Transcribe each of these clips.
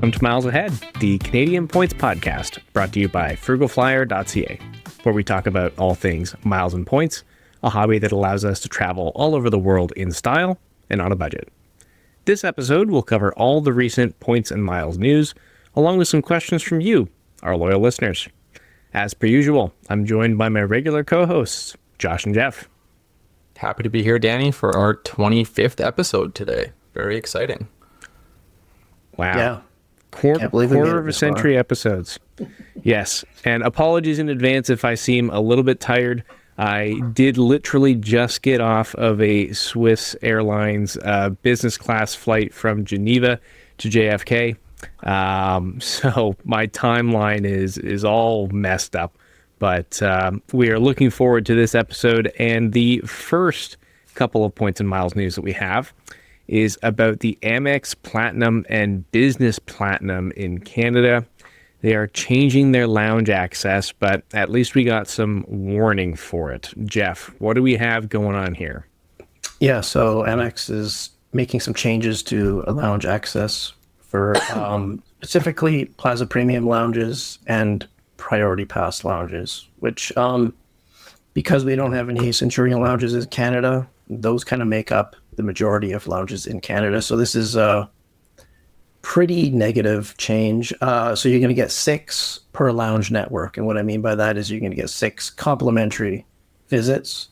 Welcome to Miles Ahead, the Canadian Points podcast, brought to you by FrugalFlyer.ca, where we talk about all things miles and points, a hobby that allows us to travel all over the world in style and on a budget. This episode will cover all the recent points and miles news, along with some questions from you, our loyal listeners. As per usual, I'm joined by my regular co-hosts, Josh and Jeff. Happy to be here, Danny, for our 25th episode today. Very exciting. Wow. Yeah. Quarter of a century episodes. Yes. And apologies in advance if I seem a little bit tired. I did literally just get off of a Swiss Airlines business class flight from Geneva to JFK. So my timeline is all messed up. But we are looking forward to this episode. And the first couple of points and miles news that we have is about the Amex Platinum and Business Platinum in Canada. They are changing their lounge access, but at least we got some warning for it. Jeff, what do we have going on here? Yeah, so Amex is making some changes to lounge access for specifically Plaza Premium lounges and Priority Pass lounges, which because we don't have any Centurion lounges in Canada, those kind of make up the majority of lounges in Canada. So this is a pretty negative change. So you're going to get 6 per lounge network. And what I mean by that is you're going to get 6 complimentary visits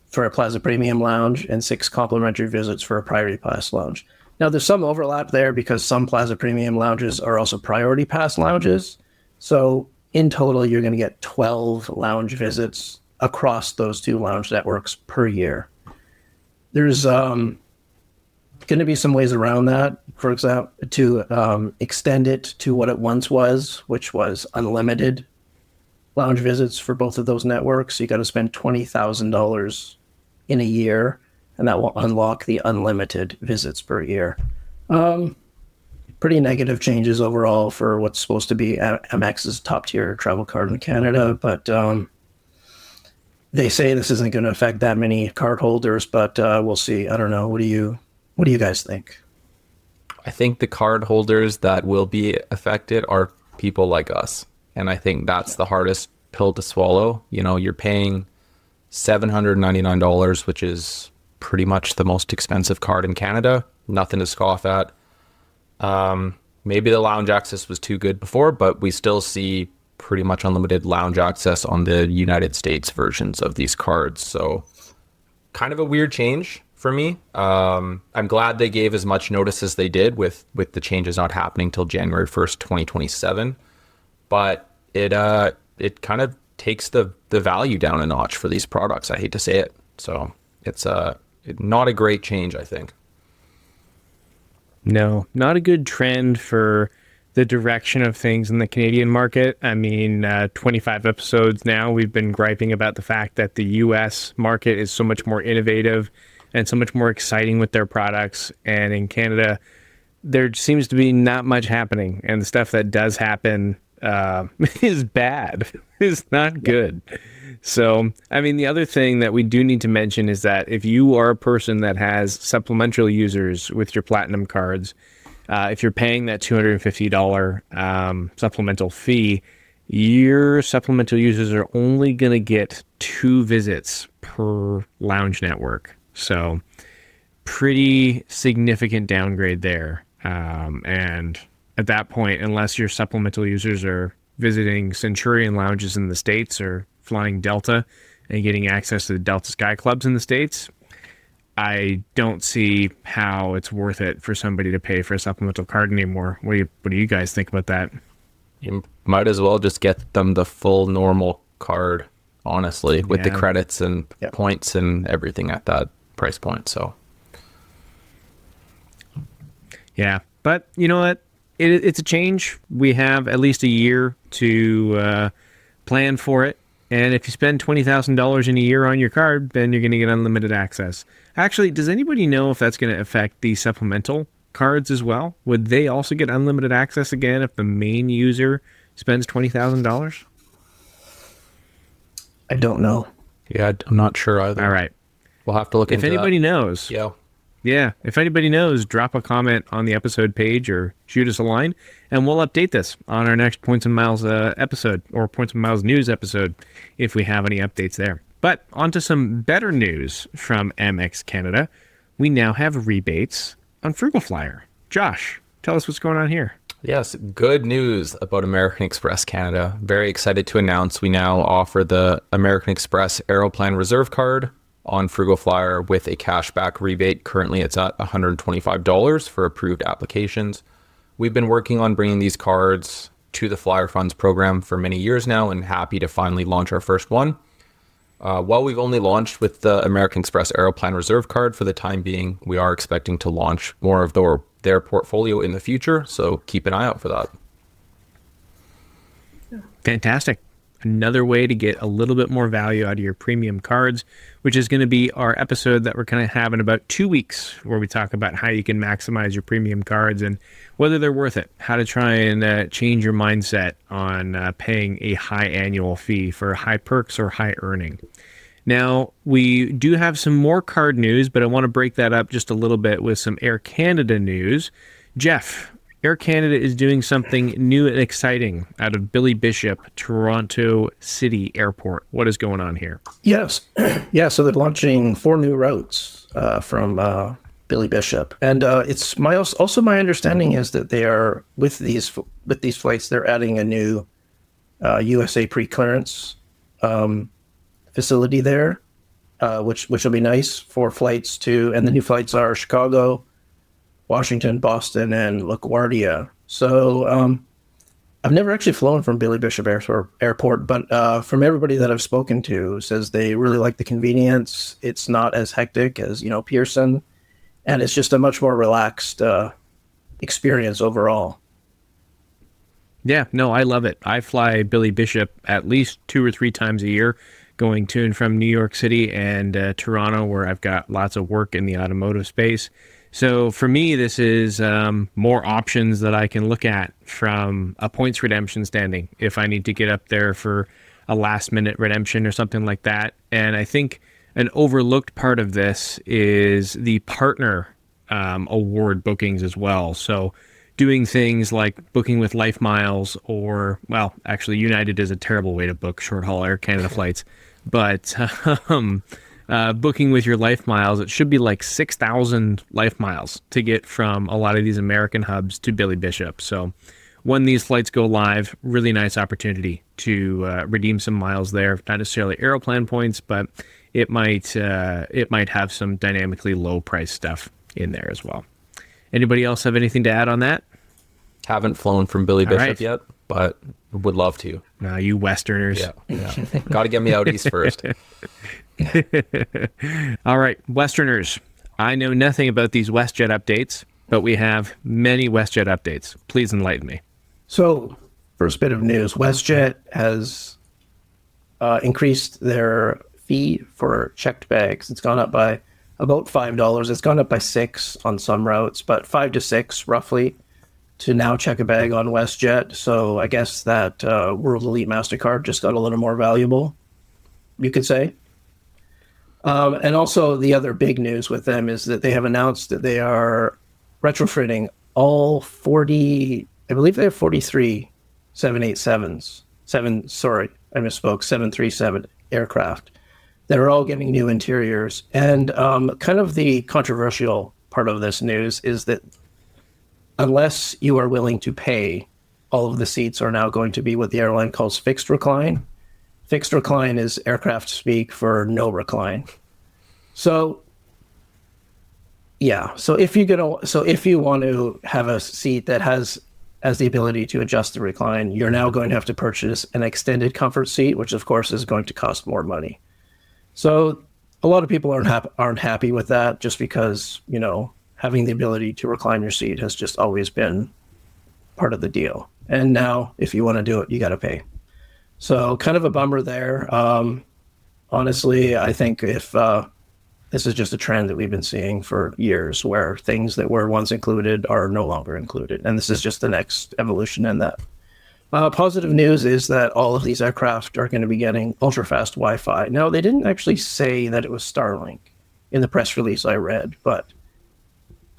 for a Plaza Premium lounge and 6 complimentary visits for a Priority Pass lounge. Now there's some overlap there because some Plaza Premium lounges are also Priority Pass lounges. So in total, you're going to get 12 lounge visits across those 2 lounge networks per year. There's going to be some ways around that, for example, to extend it to what it once was, which was unlimited lounge visits for both of those networks. So you got to spend $20,000 in a year, and that will unlock the unlimited visits per year. Pretty negative changes overall for what's supposed to be Amex's top-tier travel card in Canada, but they say this isn't going to affect that many card holders, but we'll see. I don't know. What do you guys think? I think the card holders that will be affected are people like us. And I think that's the hardest pill to swallow. You know, you're paying $799, which is pretty much the most expensive card in Canada. Nothing to scoff at. Maybe the lounge access was too good before, but we still see pretty much unlimited lounge access on the United States versions of these cards. So kind of a weird change for me. I'm glad they gave as much notice as they did with the changes not happening till January 1st, 2027. But it kind of takes the value down a notch for these products. I hate to say it. So it's not a great change, I think. No, not a good trend for the direction of things in the Canadian market. I mean, 25 episodes now, we've been griping about the fact that the US market is so much more innovative and so much more exciting with their products. And in Canada, there seems to be not much happening. And the stuff that does happen is bad. It's not good. So, I mean, the other thing that we do need to mention is that if you are a person that has supplemental users with your Platinum cards, if you're paying that $250 supplemental fee, your supplemental users are only going to get 2 visits per lounge network. So pretty significant downgrade there. And at that point, unless your supplemental users are visiting Centurion lounges in the States or flying Delta and getting access to the Delta Sky Clubs in the States, I don't see how it's worth it for somebody to pay for a supplemental card anymore. What do you guys think about that? You might as well just get them the full normal card, honestly, with the credits and points and everything at that price point. So, yeah, but you know what? It's a change. We have at least a year to plan for it. And if you spend $20,000 in a year on your card, then you're going to get unlimited access. Actually, does anybody know if that's going to affect the supplemental cards as well? Would they also get unlimited access again if the main user spends $20,000? I don't know. Yeah, I'm not sure either. All right. We'll have to look into that. If anybody knows, Yeah. If anybody knows, drop a comment on the episode page or shoot us a line, and we'll update this on our next Points and Miles episode or Points and Miles news episode if we have any updates there. But on to some better news from Amex Canada. We now have rebates on Frugal Flyer. Josh, tell us what's going on here. Yes, good news about American Express Canada. Very excited to announce we now offer the American Express Aeroplan Reserve Card on Frugal Flyer with a cashback rebate. Currently, it's at $125 for approved applications. We've been working on bringing these cards to the FlyerFunds program for many years now, and happy to finally launch our first one. While we've only launched with the American Express Aeroplan Reserve Card for the time being, we are expecting to launch more of their portfolio in the future, so keep an eye out for that. Fantastic. Another way to get a little bit more value out of your premium cards, which is going to be our episode that we're going to have in about 2 weeks, where we talk about how you can maximize your premium cards and whether they're worth it, how to try and change your mindset on paying a high annual fee for high perks or high earning. Now, we do have some more card news, but I want to break that up just a little bit with some Air Canada news. Jeff, Air Canada is doing something new and exciting out of Billy Bishop, Toronto City Airport. What is going on here? Yes. Yeah, so they're launching 4 new routes from Billy Bishop. And it's also my understanding is that they are, with these flights, they're adding a new USA pre-clearance facility there, which will be nice for flights to, and the new flights are Chicago, Washington, Boston, and LaGuardia. So I've never actually flown from Billy Bishop Airport, but from everybody that I've spoken to says they really like the convenience. It's not as hectic as, Pearson, and it's just a much more relaxed experience overall. Yeah, no, I love it. I fly Billy Bishop at least 2 or 3 times a year, going to and from New York City and Toronto, where I've got lots of work in the automotive space. So for me, this is more options that I can look at from a points redemption standing if I need to get up there for a last minute redemption or something like that. And I think an overlooked part of this is the partner award bookings as well. So doing things like booking with LifeMiles or, well, actually United is a terrible way to book short haul Air Canada flights, but booking with your LifeMiles, it should be like 6,000 LifeMiles to get from a lot of these American hubs to Billy Bishop. So when these flights go live, really nice opportunity to redeem some miles there. Not necessarily Aeroplan points, but it might have some dynamically low price stuff in there as well. Anybody else have anything to add on that? Haven't flown from Billy Bishop yet, but would love to. You Westerners. Yeah. Got to get me out east first. All right, Westerners. I know nothing about these WestJet updates, but we have many WestJet updates. Please enlighten me. So, first bit of news, WestJet has increased their fee for checked bags. It's gone up by about $5. It's gone up by $6 on some routes, but $5 to $6 roughly to now check a bag on WestJet. So I guess that World Elite MasterCard just got a little more valuable, you could say. And also the other big news with them is that they have announced that they are retrofitting all 40, I believe they have 43 787s. 737 aircraft that are all getting new interiors. And kind of the controversial part of this news is that unless you are willing to pay, all of the seats are now going to be what the airline calls fixed recline. Fixed recline is aircraft speak for no recline. So, yeah. So if you want to have a seat that has the ability to adjust the recline, you're now going to have to purchase an extended comfort seat, which of course is going to cost more money. So a lot of people aren't happy with that, just because, having the ability to recline your seat has just always been part of the deal. And now if you want to do it, you got to pay. So kind of a bummer there. Honestly, I think if this is just a trend that we've been seeing for years, where things that were once included are no longer included. And this is just the next evolution in that. Positive news is that all of these aircraft are going to be getting ultra-fast Wi-Fi. Now, they didn't actually say that it was Starlink in the press release I read, but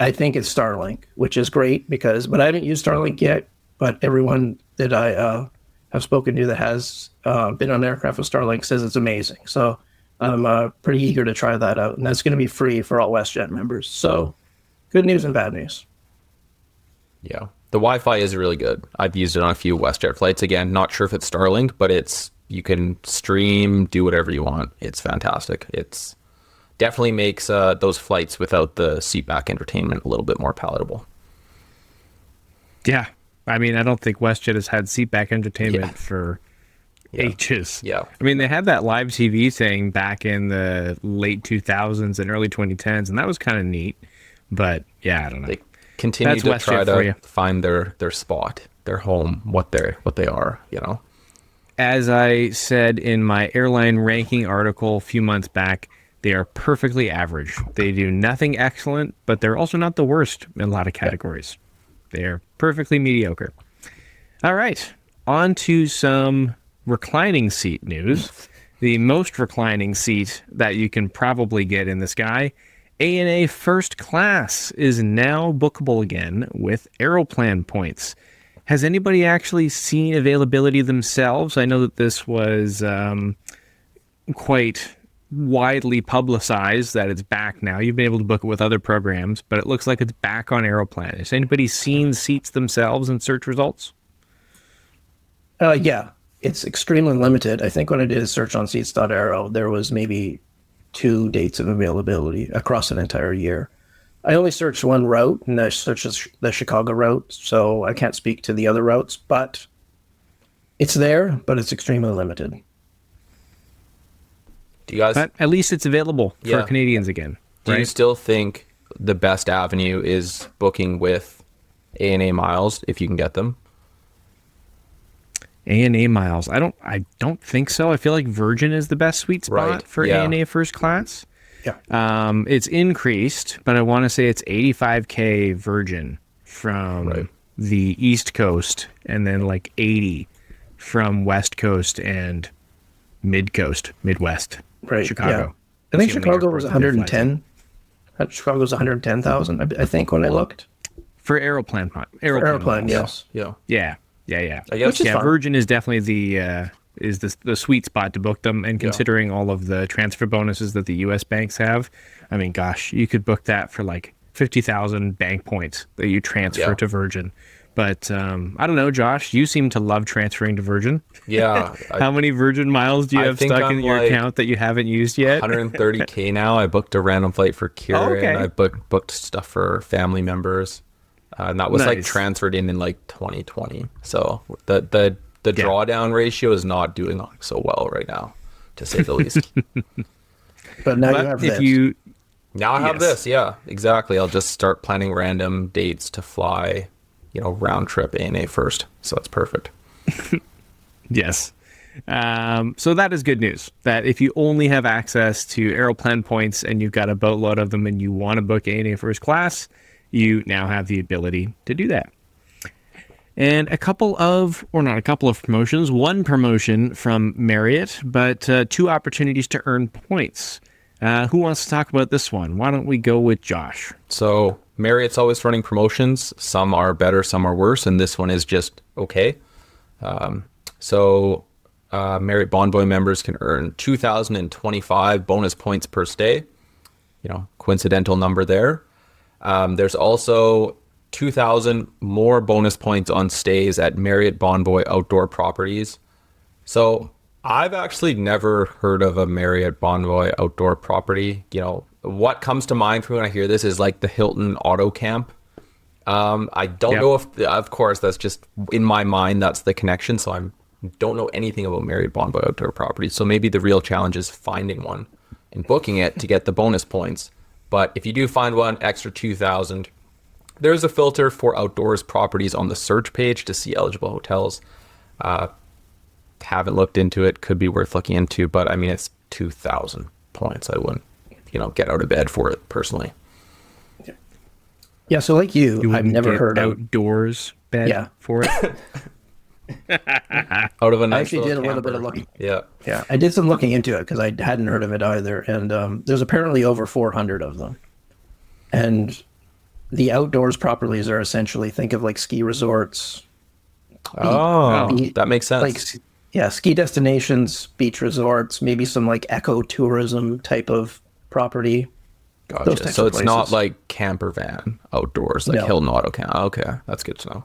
I think it's Starlink, which is great but I haven't used Starlink yet. But everyone that I have spoken to that has been on aircraft with Starlink says it's amazing. So I'm pretty eager to try that out. And that's going to be free for all WestJet members. So good news and bad news. Yeah. The Wi-Fi is really good. I've used it on a few WestJet flights. Again, not sure if it's Starlink, but you can stream, do whatever you want. It's fantastic. It's definitely makes those flights without the seatback entertainment a little bit more palatable. Yeah. I mean, I don't think WestJet has had seatback entertainment for ages. Yeah. I mean, they had that live TV thing back in the late 2000s and early 2010s, and that was kind of neat. But yeah, I don't know. They continue That's to WestJet try for to you. find their spot, their home, what they are, you know. As I said in my airline ranking article a few months back, they are perfectly average. They do nothing excellent, but they're also not the worst in a lot of categories. They're perfectly mediocre. All right, on to some reclining seat news. The most reclining seat that you can probably get in the sky, ANA First Class is now bookable again with Aeroplan points. Has anybody actually seen availability themselves? I know that this was quite widely publicized that it's back now. You've been able to book it with other programs, but it looks like it's back on Aeroplan. Has anybody seen seats themselves in search results? Yeah, it's extremely limited. I think when I did a search on seats.aero, there was maybe 2 dates of availability across an entire year. I only searched one route, and I searched the Chicago route, so I can't speak to the other routes, but it's there, but it's extremely limited. Do you guys? But at least it's available for Yeah. Canadians again. Do you still think the best avenue is booking with ANA miles if you can get them? ANA miles. I don't think so. I feel like Virgin is the best sweet spot Right, for yeah. ANA First Class. Yeah. It's increased, but I want to say it's 85K Virgin from the East Coast, and then like 80 from West Coast and Midwest. Right. Chicago. Yeah. I think That's the only Chicago airport was that they fly to. 110. Chicago's 110,000, I think, when I looked. For Aeroplan. Airplane, miles. yes. Yeah. Yeah. I guess Which is fine. Virgin is definitely the sweet spot to book them, and considering all of the transfer bonuses that the U.S. banks have, I mean, gosh, you could book that for like 50,000 bank points that you transfer to Virgin. But I don't know, Josh, you seem to love transferring to Virgin. Yeah. How many Virgin miles do you I have think stuck in I'm your like account that you haven't used yet? 130K now. I booked a random flight for Kieran. okay. I booked stuff for family members. And that was like Nice. transferred in like 2020. So the drawdown ratio is not doing so well right now, to say the least. But now you But have if this. you Now I have Yes. this. Yeah, exactly. I'll just start planning random dates to fly, round trip ANA first. So that's perfect. Yes. So that is good news, that if you only have access to Aeroplan points and you've got a boatload of them and you want to book ANA First Class, you now have the ability to do that. And one promotion from Marriott, but 2 opportunities to earn points. Who wants to talk about this one? Why don't we go with Josh? So Marriott's always running promotions. Some are better, some are worse, and this one is just okay. Marriott Bonvoy members can earn 2,025 bonus points per stay. Coincidental number there. There's also 2,000 more bonus points on stays at Marriott Bonvoy outdoor properties. So I've actually never heard of a Marriott Bonvoy outdoor property. What comes to mind for when I hear this is like the Hilton Auto Camp. I don't know if, of course, that's just in my mind, that's the connection. So I don't know anything about Marriott Bonvoy outdoor properties. So maybe the real challenge is finding one and booking it to get the bonus points. But if you do find one, extra 2,000. There's a filter for outdoors properties on the search page to see eligible hotels. Haven't looked into it. Could be worth looking into, but I mean, it's 2,000 points. I wouldn't, get out of bed for it personally. Yeah, so like you I've wouldn't never get heard of. outdoors bed for it. Out of a nice I actually did a little camper. bit of looking. Yeah. Yeah, I did some looking into it because I hadn't heard of it either. And there's apparently over 400 of them. And the outdoors properties are essentially, think of like ski resorts. That makes sense. Like, yeah, ski destinations, beach resorts, maybe some like eco-tourism type of property. Those Gotcha. types So of it's not places. like camper van outdoors, like No. Hill and Auto Camp. Okay, that's good to know.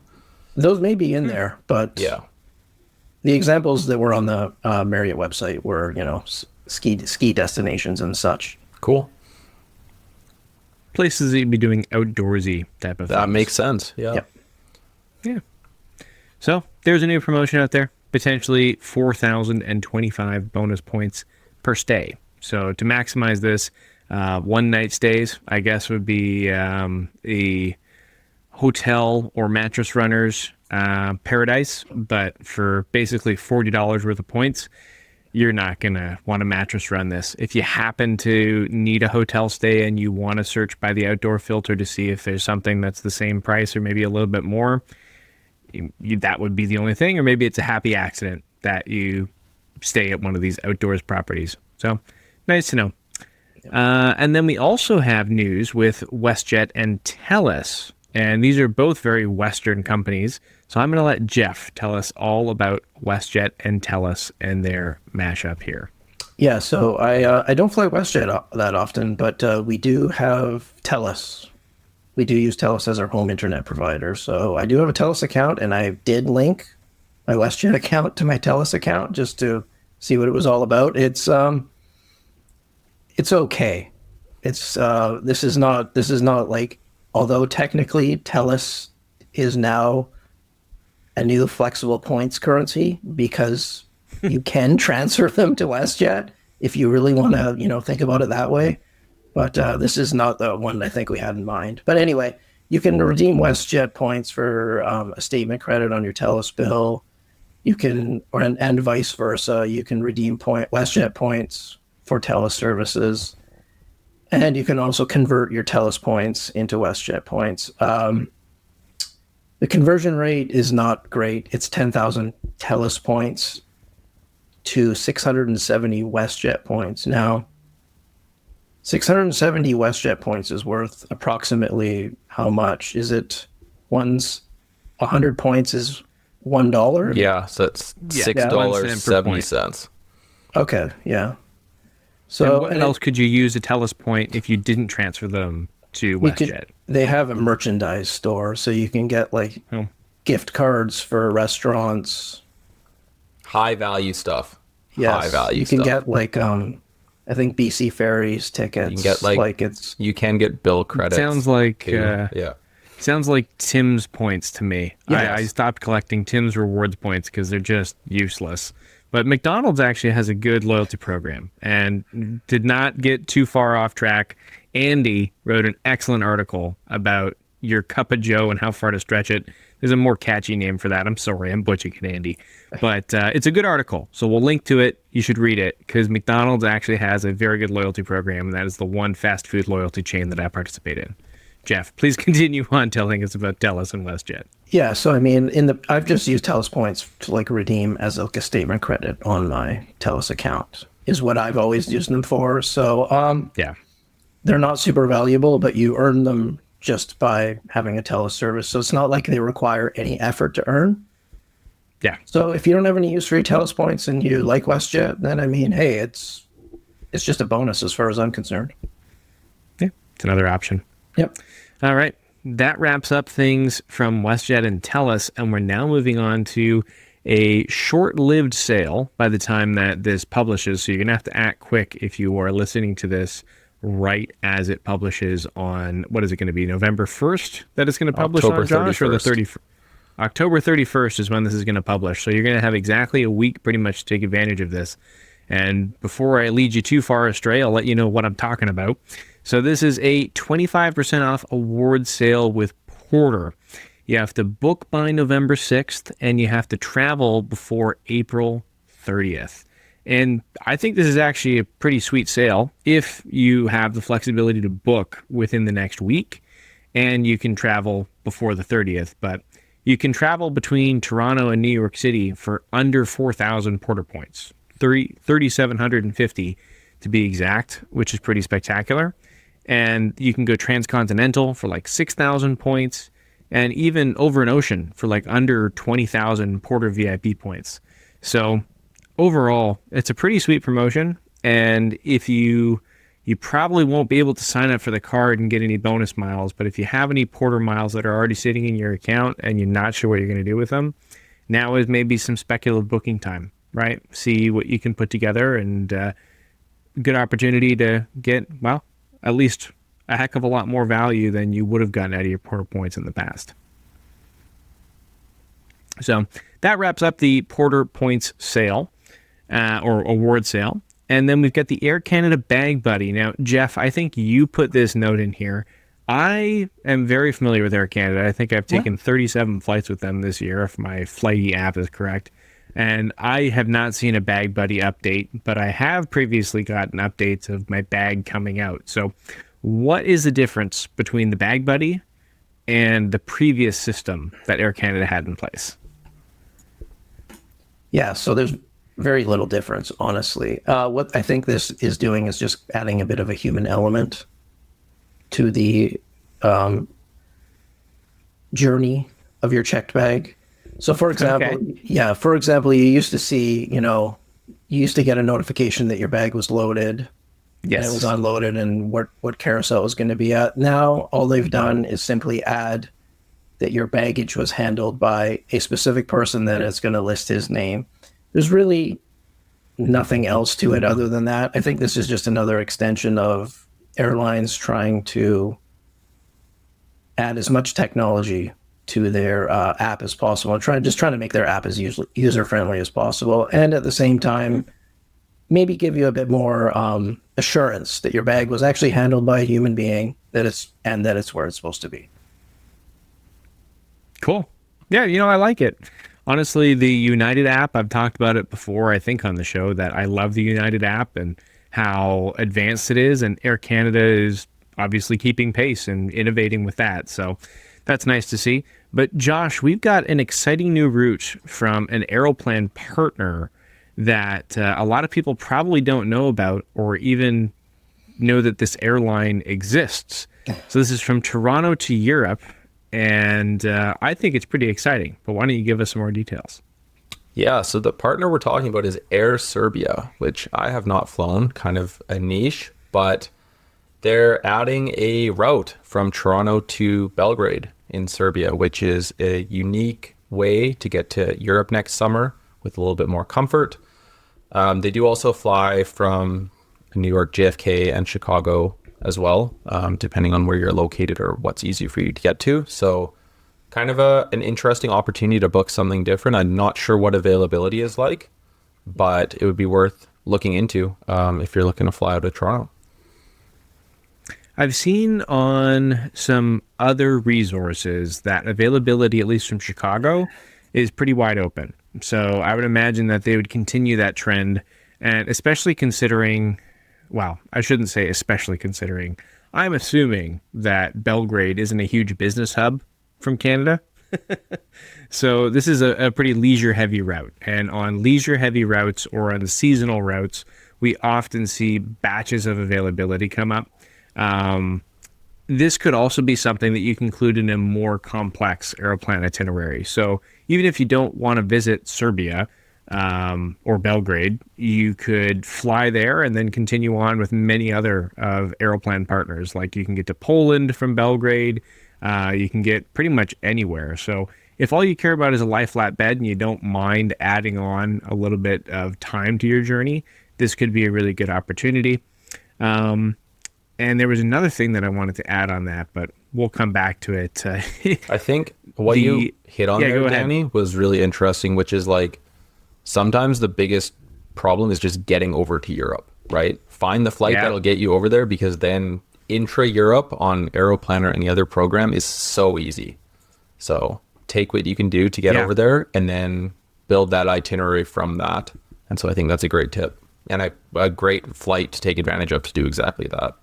Those may be in there, but Yeah. the examples that were on the Marriott website were, ski destinations and such. Cool. Places that you'd be doing outdoorsy type of That things. makes sense. Yeah. Yep. Yeah. So there's a new promotion out there, potentially 4,025 bonus points per stay. So to maximize this, one night stays, I guess, would be a hotel or mattress runners paradise. But for basically $40 worth of points, you're not going to want to mattress run this. If you happen to need a hotel stay and you want to search by the outdoor filter to see if there's something that's the same price or maybe a little bit more, that would be the only thing. Or maybe it's a happy accident that you stay at one of these outdoors properties. So nice to know. And then we also have news with WestJet and TELUS. And these are both very Western companies. So I'm going to let Jeff tell us all about WestJet and TELUS and their mashup here. Yeah, so I don't fly WestJet that often, but we do have TELUS. We do use TELUS as our home internet provider. So I do have a TELUS account, and I did link my WestJet account to my TELUS account just to see what it was all about. It's okay. This is not like, although technically TELUS is now a new flexible points currency because you can transfer them to WestJet if you really want to, think about it that way. But this is not the one I think we had in mind. But anyway, you can redeem WestJet points for a statement credit on your TELUS bill. You can, and vice versa. You can redeem WestJet points for TELUS services. And you can also convert your TELUS points into WestJet points. The conversion rate is not great. It's 10,000 TELUS points to 670 WestJet points. Now, 670 WestJet points is worth approximately how much? Is it 100 points is $1? Yeah, so it's $6.70. Okay, yeah. So and what else could you use a TELUS point if you didn't transfer them to WestJet? They have a merchandise store, so you can get like gift cards for restaurants. High value stuff. Yes, High value you can stuff. get like I think BC Ferries tickets. You can get you can get bill credits. Sounds like yeah. Sounds like Tim's points to me. Yes. I stopped collecting Tim's rewards points because they're just useless. But McDonald's actually has a good loyalty program and did not get too far off track. Andy wrote an excellent article about your cup of joe and how far to stretch it. There's a more catchy name for that. I'm sorry, I'm butchering it, Andy. But it's a good article, so we'll link to it. You should read it because McDonald's actually has a very good loyalty program, and that is the one fast food loyalty chain that I participate in. Jeff, please continue on telling us about TELUS and WestJet. Yeah, so I mean, I've just used TELUS points to like redeem as like a statement credit on my TELUS account is what I've always used them for. So Yeah. they're not super valuable, but you earn them just by having a TELUS service. So it's not like they require any effort to earn. Yeah. So if you don't have any use for your TELUS points and you like WestJet, then I mean, hey, it's just a bonus as far as I'm concerned. Yeah, it's another option. Yep. All right. That wraps up things from WestJet and TELUS, and we're now moving on to a short-lived sale by the time that this publishes. So you're going to have to act quick if you are listening to this right as it publishes on, what is it going to be, November 1st that it's going to publish October on, Josh? 31st. Or the 31st? October 31st is when this is going to publish. So you're going to have exactly a week pretty much to take advantage of this. And before I lead you too far astray, I'll let you know what I'm talking about. So this is a 25% off award sale with Porter. You have to book by November 6th, and you have to travel before April 30th. And I think this is actually a pretty sweet sale if you have the flexibility to book within the next week, and you can travel before the 30th. But you can travel between Toronto and New York City for under 4,000 Porter points, 3,750 to be exact, which is pretty spectacular. And you can go transcontinental for like 6,000 points, and even over an ocean for like under 20,000 Porter VIP points. So overall, it's a pretty sweet promotion. And if you probably won't be able to sign up for the card and get any bonus miles, but if you have any Porter miles that are already sitting in your account and you're not sure what you're going to do with them, now is maybe some speculative booking time, right? See what you can put together, and good opportunity to get, well, at least a heck of a lot more value than you would have gotten out of your Porter points in the past. So that wraps up the Porter points sale or award sale. And then we've got the Air Canada Bag Buddy. Now, Jeff, I think you put this note in here. I am very familiar with Air Canada. I think I've taken 37 flights with them this year, if my Flighty app is correct. And I have not seen a Bag Buddy update, but I have previously gotten updates of my bag coming out. So what is the difference between the Bag Buddy and the previous system that Air Canada had in place? Yeah, so there's very little difference, honestly. What I think this is doing is just adding a bit of a human element to the journey of your checked bag. So, for example, you used to see, you used to get a notification that your bag was loaded, yes, and it was unloaded, and what carousel it was going to be at. Now, all they've done is simply add that your baggage was handled by a specific person that is going to list his name. There's really nothing else to it other than that. I think this is just another extension of airlines trying to add as much technology to their app as possible, and trying to make their app as user-friendly as possible, and at the same time, maybe give you a bit more assurance that your bag was actually handled by a human being, that it's where it's supposed to be. Cool. Yeah, I like it. Honestly, the United app, I've talked about it before, I think on the show, that I love the United app and how advanced it is, and Air Canada is obviously keeping pace and innovating with that. So that's nice to see. But Josh, we've got an exciting new route from an Aeroplan partner that a lot of people probably don't know about, or even know that this airline exists. So this is from Toronto to Europe. And I think it's pretty exciting, but why don't you give us some more details? Yeah, so the partner we're talking about is Air Serbia, which I have not flown, kind of a niche, but they're adding a route from Toronto to Belgrade in Serbia, which is a unique way to get to Europe next summer with a little bit more comfort. They do also fly from New York, JFK, and Chicago as well, depending on where you're located or what's easy for you to get to. So kind of an interesting opportunity to book something different. I'm not sure what availability is like, but it would be worth looking into if you're looking to fly out of Toronto. I've seen on some other resources that availability, at least from Chicago, is pretty wide open. So I would imagine that they would continue that trend, and especially considering, well, I shouldn't say especially considering, I'm assuming that Belgrade isn't a huge business hub from Canada. So this is a pretty leisure-heavy route. And on leisure-heavy routes or on the seasonal routes, we often see batches of availability come up. This could also be something that you can include in a more complex Aeroplan itinerary. So even if you don't want to visit Serbia or Belgrade, you could fly there and then continue on with many other of Aeroplan partners. Like you can get to Poland from Belgrade. You can get pretty much anywhere. So if all you care about is a lie flat bed and you don't mind adding on a little bit of time to your journey, this could be a really good opportunity. And there was another thing that I wanted to add on that, but we'll come back to it. I think what you hit on there, Danny, was really interesting, which is like sometimes the biggest problem is just getting over to Europe, right? Find the flight that'll get you over there, because then intra-Europe on Aeroplan or any other program is so easy. So take what you can do to get over there and then build that itinerary from that. And so I think that's a great tip and a great flight to take advantage of to do exactly that.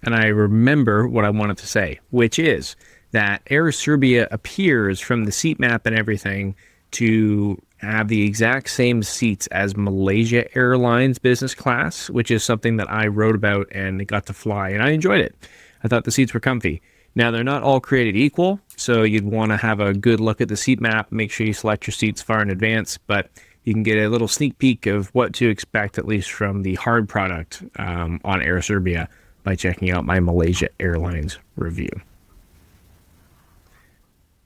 And I remember what I wanted to say, which is that Air Serbia appears from the seat map and everything to have the exact same seats as Malaysia Airlines business class, which is something that I wrote about and got to fly, and I enjoyed it. I thought the seats were comfy. Now, they're not all created equal, so you'd want to have a good look at the seat map, make sure you select your seats far in advance, but you can get a little sneak peek of what to expect, at least from the hard product on Air Serbia, by checking out my Malaysia Airlines review.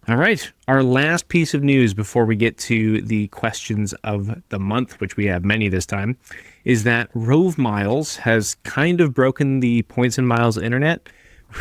All right, our last piece of news before we get to the questions of the month, which we have many this time, is that Rove Miles has kind of broken the points and miles internet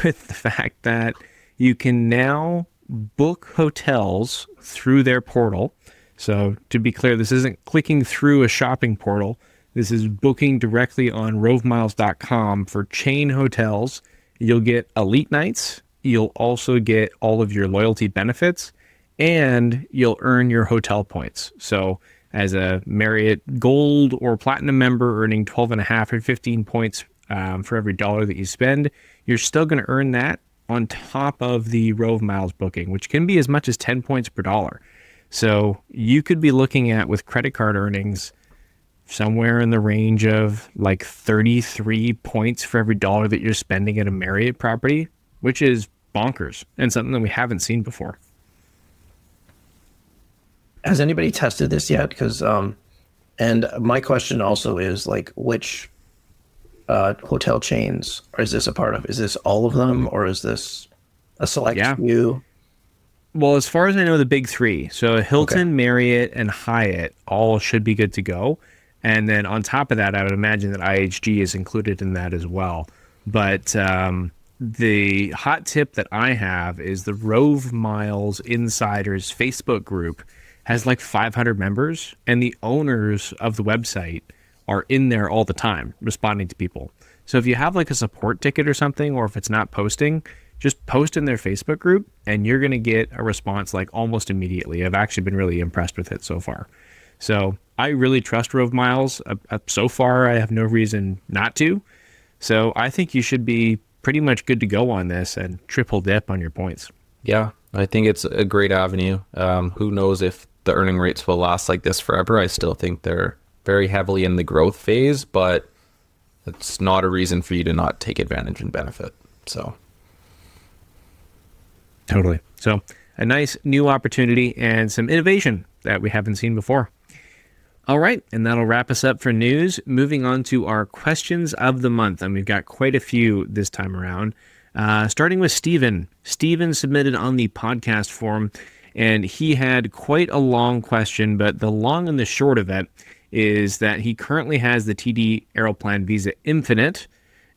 with the fact that you can now book hotels through their portal. So to be clear, this isn't clicking through a shopping portal. This is booking directly on rovemiles.com for chain hotels. You'll get elite nights. You'll also get all of your loyalty benefits, and you'll earn your hotel points. So as a Marriott Gold or Platinum member earning 12.5 or 15 points for every dollar that you spend, you're still going to earn that on top of the Rove Miles booking, which can be as much as 10 points per dollar. So you could be looking at, with credit card earnings, somewhere in the range of like 33 points for every dollar that you're spending at a Marriott property, which is bonkers and something that we haven't seen before. Has anybody tested this yet? Because, and my question also is like, which hotel chains is this a part of? Is this all of them, or is this a select few? Well, as far as I know, the big three. So Hilton, Marriott, and Hyatt all should be good to go. And then on top of that, I would imagine that IHG is included in that as well. But the hot tip that I have is the Rove Miles Insiders Facebook group has like 500 members, and the owners of the website are in there all the time responding to people. So if you have like a support ticket or something, or if it's not posting, just post in their Facebook group and you're going to get a response like almost immediately. I've actually been really impressed with it so far. So I really trust Rove Miles. So far, I have no reason not to. So I think you should be pretty much good to go on this and triple dip on your points. Yeah, I think it's a great avenue. Who knows if the earning rates will last like this forever. I still think they're very heavily in the growth phase, but it's not a reason for you to not take advantage and benefit. So totally. So a nice new opportunity and some innovation that we haven't seen before. All right, and that'll wrap us up for news. Moving on to our questions of the month, and we've got quite a few this time around. Starting with Steven. Steven submitted on the podcast forum, and he had quite a long question, but the long and the short of it is that he currently has the TD Aeroplan Visa Infinite,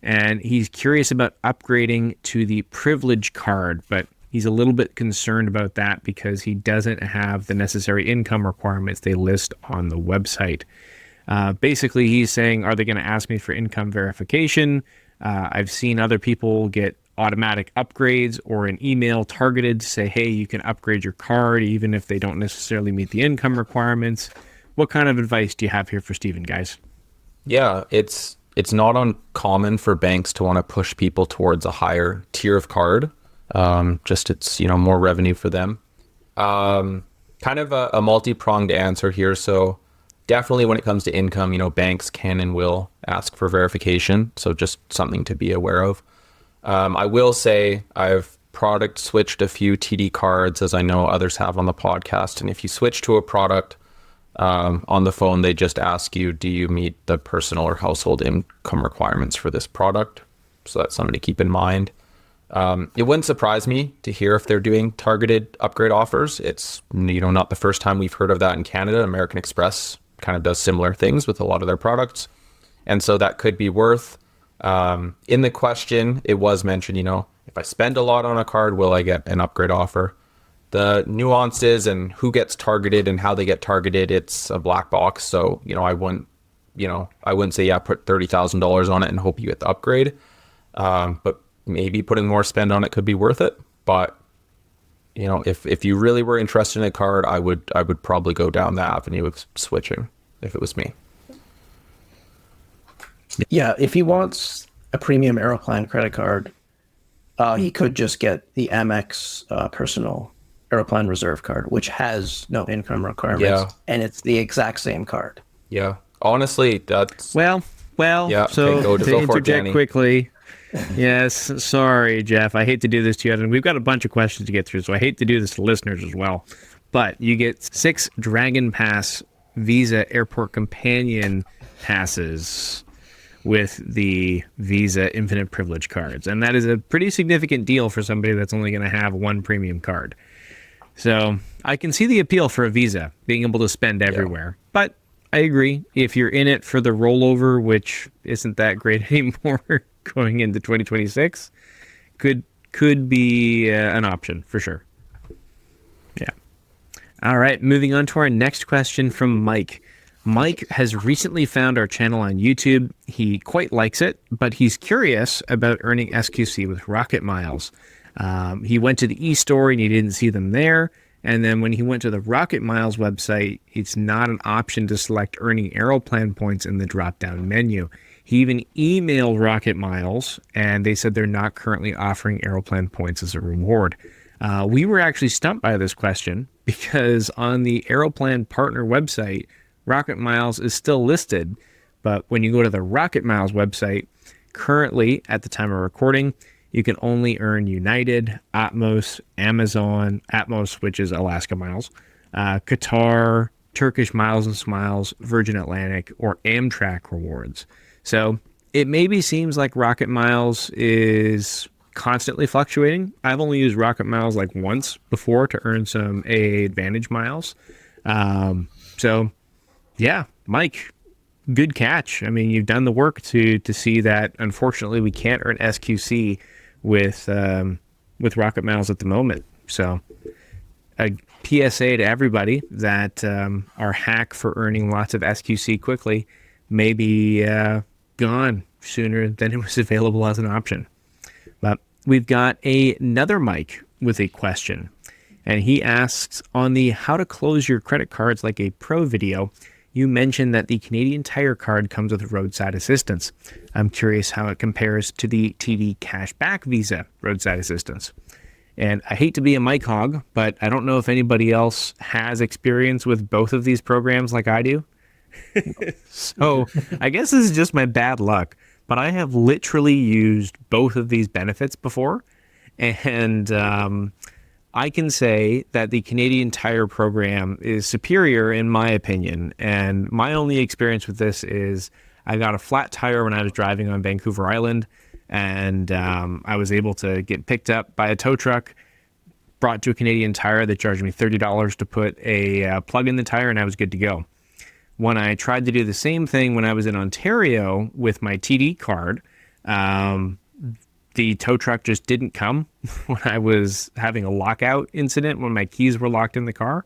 and he's curious about upgrading to the Privilege card, but he's a little bit concerned about that because he doesn't have the necessary income requirements they list on the website. Basically, he's saying, are they going to ask me for income verification? I've seen other people get automatic upgrades or an email targeted to say, hey, you can upgrade your card even if they don't necessarily meet the income requirements. What kind of advice do you have here for Steven, guys? Yeah, it's not uncommon for banks to want to push people towards a higher tier of card. Just it's, more revenue for them. Kind of a multi-pronged answer here. So definitely when it comes to income, banks can and will ask for verification. So just something to be aware of. I will say I've product switched a few TD cards, as I know others have on the podcast. And if you switch to a product, on the phone, they just ask you, do you meet the personal or household income requirements for this product? So that's something to keep in mind. It wouldn't surprise me to hear if they're doing targeted upgrade offers. It's, not the first time we've heard of that in Canada. American Express kind of does similar things with a lot of their products. And so that could be worth, in the question, it was mentioned, if I spend a lot on a card, will I get an upgrade offer? The nuances and who gets targeted and how they get targeted, it's a black box. So, I wouldn't say, put $30,000 on it and hope you get the upgrade. But maybe putting more spend on it could be worth it. But, if you really were interested in a card, I would probably go down the avenue of switching if it was me. Yeah, if he wants a premium Aeroplan credit card, he could just get the Amex personal Aeroplan Reserve card, which has no income requirements, Yeah. and it's the exact same card. Yeah. Honestly, that's Well, Yeah, so okay, go to for it, interject Danny. quickly, yes, sorry, Jeff. I hate to do this to you, and we've got a bunch of questions to get through, so I hate to do this to listeners as well. But you get 6 Dragon Pass Visa Airport Companion passes with the Visa Infinite Privilege cards, and that is a pretty significant deal for somebody that's only going to have one premium card. So I can see the appeal for a Visa, being able to spend everywhere. But I agree, if you're in it for the rollover, which isn't that great anymore going into 2026, could be an option for sure. Yeah. All right, moving on to our next question from Mike. Mike has recently found our channel on YouTube. He quite likes it, but he's curious about earning SQC with Rocketmiles. He went to the e-store and he didn't see them there. And then when he went to the Rocketmiles website, it's not an option to select earning Aeroplan points in the drop-down menu. He even emailed Rocketmiles, and they said they're not currently offering Aeroplan points as a reward. We were actually stumped by this question because on the Aeroplan partner website, Rocketmiles is still listed. But when you go to the Rocketmiles website, currently, at the time of recording, you can only earn United, Atmos, Amazon, Atmos, which is Alaska Miles, Qatar, Turkish Miles and Smiles, Virgin Atlantic, or Amtrak rewards. So it maybe seems like Rocketmiles is constantly fluctuating. I've only used Rocketmiles like once before to earn some AA Advantage miles. So yeah, Mike, good catch. I mean, you've done the work to see that. Unfortunately, we can't earn SQC with Rocketmiles at the moment. So a PSA to everybody that our hack for earning lots of SQC quickly may be gone sooner than it was available as an option. But we've got another Mike with a question, and he asks, on the how to close your credit cards like a pro video, you mentioned that the Canadian Tire card comes with roadside assistance. I'm curious how it compares to the TD Cashback Visa roadside assistance. And I hate to be a Mike hog, but I don't know if anybody else has experience with both of these programs like I do. So I guess this is just my bad luck, but I have literally used both of these benefits before. And I can say that the Canadian Tire program is superior in my opinion. And my only experience with this is I got a flat tire when I was driving on Vancouver Island, and I was able to get picked up by a tow truck, brought to a Canadian Tire. They charged me $30 to put a plug in the tire, and I was good to go. When I tried to do the same thing when I was in Ontario with my TD card, the tow truck just didn't come when I was having a lockout incident when my keys were locked in the car.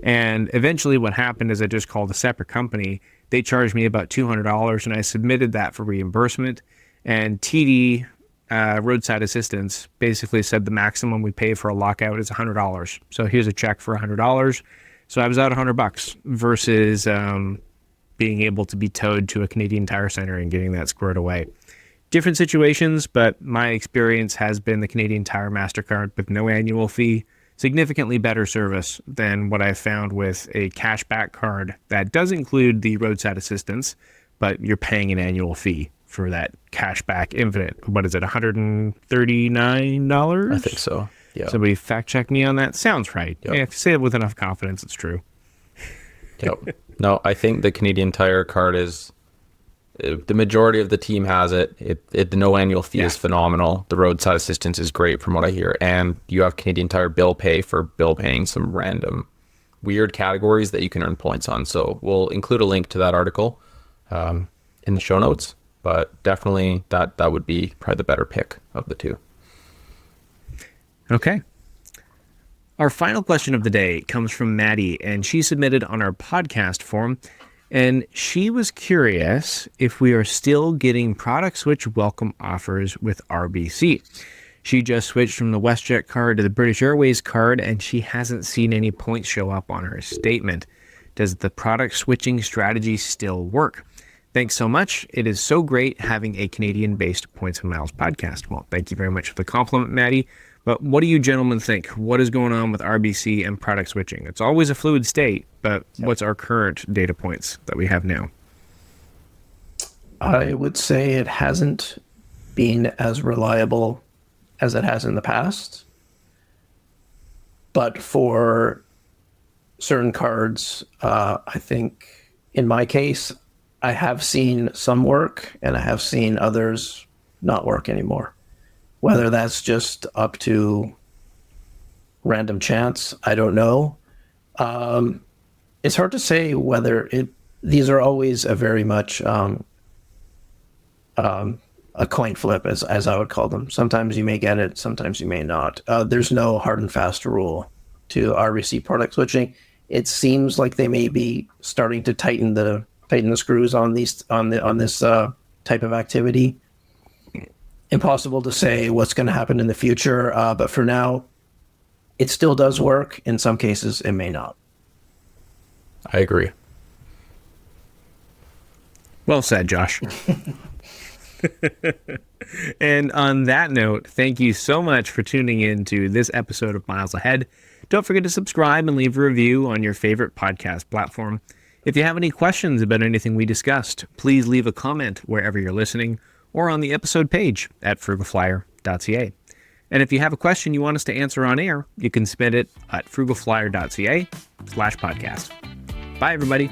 And eventually what happened is I just called a separate company. They charged me about $200, and I submitted that for reimbursement. And TD roadside assistance basically said the maximum we pay for a lockout is $100. So here's a check for $100. So I was out $100 versus being able to be towed to a Canadian Tire Center and getting that squared away. Different situations, but my experience has been the Canadian Tire MasterCard with no annual fee. Significantly better service than what I found with a cashback card that does include the roadside assistance, but you're paying an annual fee for that cashback infinite. What is it, $139? I think so. Yeah. Somebody fact check me on that. Sounds right. Yep. Yeah, if you say it with enough confidence, it's true. Yep. No, I think the Canadian Tire card is, the majority of the team has it. The no annual fee is phenomenal. The roadside assistance is great from what I hear. And you have Canadian Tire bill pay for bill paying some random weird categories that you can earn points on. So we'll include a link to that article in the show notes. But definitely that would be probably the better pick of the two. Okay. Our final question of the day comes from Maddie, and she submitted on our podcast form, and she was curious if we are still getting product switch welcome offers with RBC. She just switched from the WestJet card to the British Airways card, and she hasn't seen any points show up on her statement. Does the product switching strategy still work? Thanks so much. It is so great having a Canadian-based Points and Miles podcast. Well, thank you very much for the compliment, Maddie. But what do you gentlemen think? What is going on with RBC and product switching? It's always a fluid state, but what's our current data points that we have now? I would say it hasn't been as reliable as it has in the past. But for certain cards, I think in my case, I have seen some work and I have seen others not work anymore. Whether that's just up to random chance, I don't know. It's hard to say whether these are always a very much a coin flip, as I would call them. Sometimes you may get it, sometimes you may not. There's no hard and fast rule to RBC product switching. It seems like they may be starting to tighten the screws on this type of activity. Impossible to say what's going to happen in the future, but for now, it still does work. In some cases, it may not. I agree. Well said, Josh. And on that note, thank you so much for tuning in to this episode of Miles Ahead. Don't forget to subscribe and leave a review on your favorite podcast platform. If you have any questions about anything we discussed, please leave a comment wherever you're listening or on the episode page at FrugalFlyer.ca. And if you have a question you want us to answer on air, you can submit it at FrugalFlyer.ca/podcast. Bye, everybody.